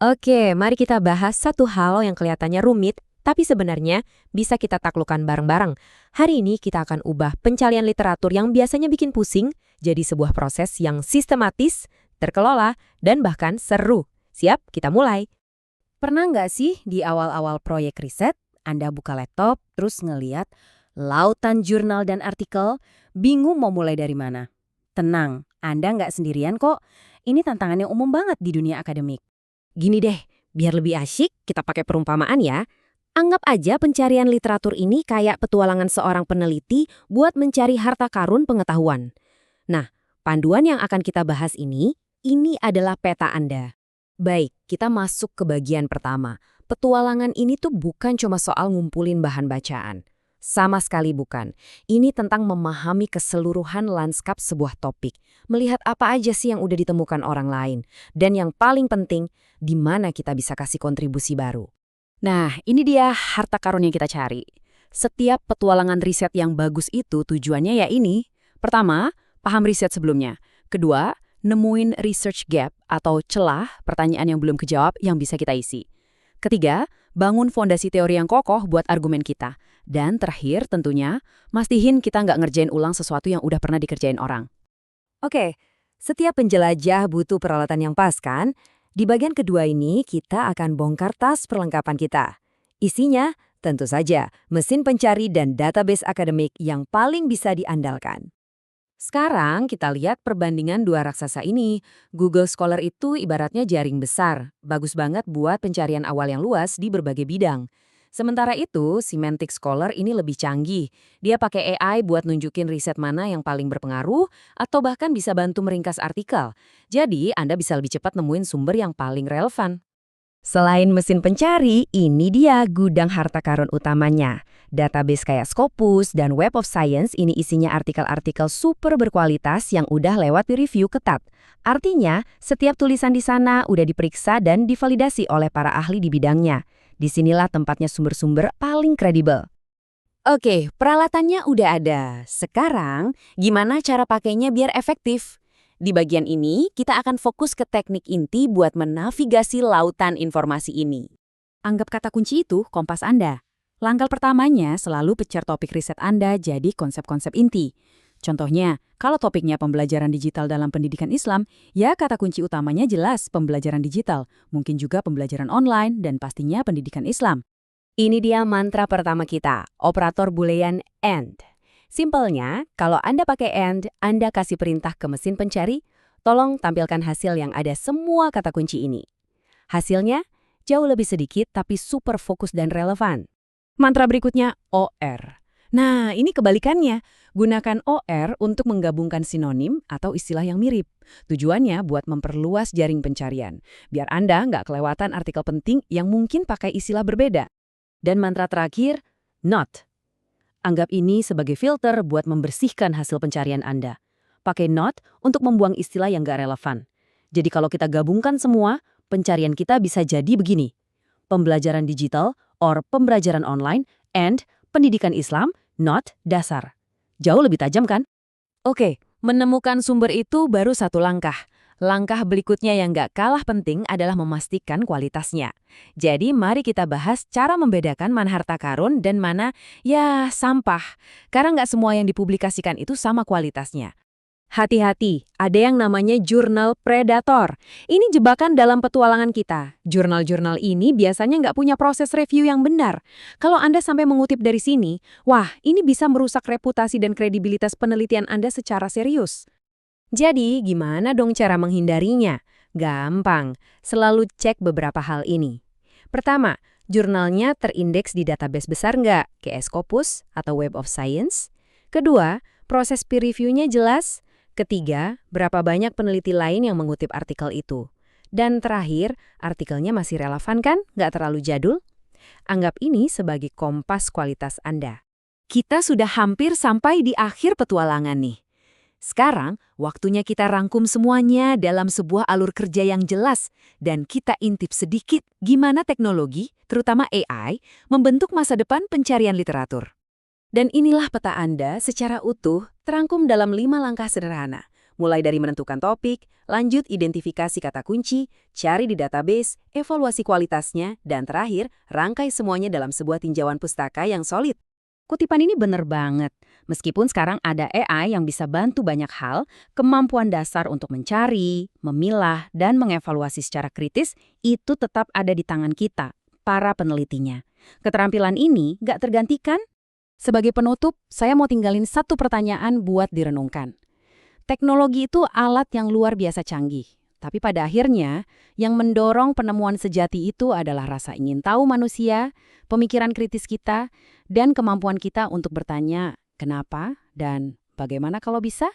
Oke, mari kita bahas satu hal yang kelihatannya rumit, tapi sebenarnya bisa kita taklukkan bareng-bareng. Hari ini kita akan ubah pencarian literatur yang biasanya bikin pusing jadi sebuah proses yang sistematis, terkelola, dan bahkan seru. Siap? Kita mulai. Pernah nggak sih di awal-awal proyek riset, Anda buka laptop, terus ngeliat lautan jurnal dan artikel, bingung mau mulai dari mana? Tenang, Anda nggak sendirian kok. Ini tantangan yang umum banget di dunia akademik. Gini deh, biar lebih asyik, kita pakai perumpamaan ya. Anggap aja pencarian literatur ini kayak petualangan seorang peneliti buat mencari harta karun pengetahuan. Nah, panduan yang akan kita bahas ini adalah peta Anda. Baik, kita masuk ke bagian pertama. Petualangan ini tuh bukan cuma soal ngumpulin bahan bacaan. Sama sekali bukan. Ini tentang memahami keseluruhan lanskap sebuah topik. Melihat apa aja sih yang udah ditemukan orang lain. Dan yang paling penting, di mana kita bisa kasih kontribusi baru. Nah, ini dia harta karun yang kita cari. Setiap petualangan riset yang bagus itu tujuannya ya ini. Pertama, paham riset sebelumnya. Kedua, nemuin research gap atau celah pertanyaan yang belum kejawab yang bisa kita isi. Ketiga, bangun fondasi teori yang kokoh buat argumen kita. Dan terakhir tentunya, mastiin kita nggak ngerjain ulang sesuatu yang udah pernah dikerjain orang. Oke, setiap penjelajah butuh peralatan yang pas kan? Di bagian kedua ini, kita akan bongkar tas perlengkapan kita. Isinya, tentu saja, mesin pencari dan database akademik yang paling bisa diandalkan. Sekarang kita lihat perbandingan dua raksasa ini. Google Scholar itu ibaratnya jaring besar, bagus banget buat pencarian awal yang luas di berbagai bidang. Sementara itu, Semantic Scholar ini lebih canggih. Dia pakai AI buat nunjukin riset mana yang paling berpengaruh atau bahkan bisa bantu meringkas artikel. Jadi, Anda bisa lebih cepat nemuin sumber yang paling relevan. Selain mesin pencari, ini dia gudang harta karun utamanya. Database kayak Scopus dan Web of Science ini isinya artikel-artikel super berkualitas yang udah lewat review ketat. Artinya, setiap tulisan di sana udah diperiksa dan divalidasi oleh para ahli di bidangnya. Disinilah tempatnya sumber-sumber paling kredibel. Oke, peralatannya udah ada. Sekarang, gimana cara pakainya biar efektif? Di bagian ini, kita akan fokus ke teknik inti buat menavigasi lautan informasi ini. Anggap kata kunci itu kompas Anda. Langkah pertamanya selalu pecar topik riset Anda jadi konsep-konsep inti. Contohnya, kalau topiknya pembelajaran digital dalam pendidikan Islam, ya kata kunci utamanya jelas pembelajaran digital, mungkin juga pembelajaran online, dan pastinya pendidikan Islam. Ini dia mantra pertama kita, operator boolean AND. Simpelnya, kalau Anda pakai AND, Anda kasih perintah ke mesin pencari, tolong tampilkan hasil yang ada semua kata kunci ini. Hasilnya, jauh lebih sedikit tapi super fokus dan relevan. Mantra berikutnya, OR. Nah, ini kebalikannya. Gunakan OR untuk menggabungkan sinonim atau istilah yang mirip. Tujuannya buat memperluas jaring pencarian, biar Anda nggak kelewatan artikel penting yang mungkin pakai istilah berbeda. Dan mantra terakhir, NOT. Anggap ini sebagai filter buat membersihkan hasil pencarian Anda. Pakai NOT untuk membuang istilah yang nggak relevan. Jadi kalau kita gabungkan semua, pencarian kita bisa jadi begini. Pembelajaran digital or pembelajaran online and pendidikan Islam, NOT dasar. Jauh lebih tajam kan? Oke, menemukan sumber itu baru satu langkah. Langkah berikutnya yang nggak kalah penting adalah memastikan kualitasnya. Jadi mari kita bahas cara membedakan mana harta karun dan mana, ya, sampah. Karena nggak semua yang dipublikasikan itu sama kualitasnya. Hati-hati, ada yang namanya jurnal predator. Ini jebakan dalam petualangan kita. Jurnal-jurnal ini biasanya nggak punya proses review yang benar. Kalau Anda sampai mengutip dari sini, wah, ini bisa merusak reputasi dan kredibilitas penelitian Anda secara serius. Jadi, gimana dong cara menghindarinya? Gampang, selalu cek beberapa hal ini. Pertama, jurnalnya terindeks di database besar nggak, kayak Scopus atau Web of Science. Kedua, proses peer review-nya jelas. Ketiga, berapa banyak peneliti lain yang mengutip artikel itu. Dan terakhir, artikelnya masih relevan kan? Nggak terlalu jadul? Anggap ini sebagai kompas kualitas Anda. Kita sudah hampir sampai di akhir petualangan nih. Sekarang, waktunya kita rangkum semuanya dalam sebuah alur kerja yang jelas dan kita intip sedikit gimana teknologi, terutama AI, membentuk masa depan pencarian literatur. Dan inilah peta Anda secara utuh terangkum dalam 5 langkah sederhana. Mulai dari menentukan topik, lanjut identifikasi kata kunci, cari di database, evaluasi kualitasnya, dan terakhir, rangkai semuanya dalam sebuah tinjauan pustaka yang solid. Kutipan ini bener banget. Meskipun sekarang ada AI yang bisa bantu banyak hal, kemampuan dasar untuk mencari, memilah, dan mengevaluasi secara kritis itu tetap ada di tangan kita, para penelitinya. Keterampilan ini nggak tergantikan. Sebagai penutup, saya mau tinggalin satu pertanyaan buat direnungkan. Teknologi itu alat yang luar biasa canggih. Tapi pada akhirnya, yang mendorong penemuan sejati itu adalah rasa ingin tahu manusia, pemikiran kritis kita, dan kemampuan kita untuk bertanya kenapa dan bagaimana kalau bisa.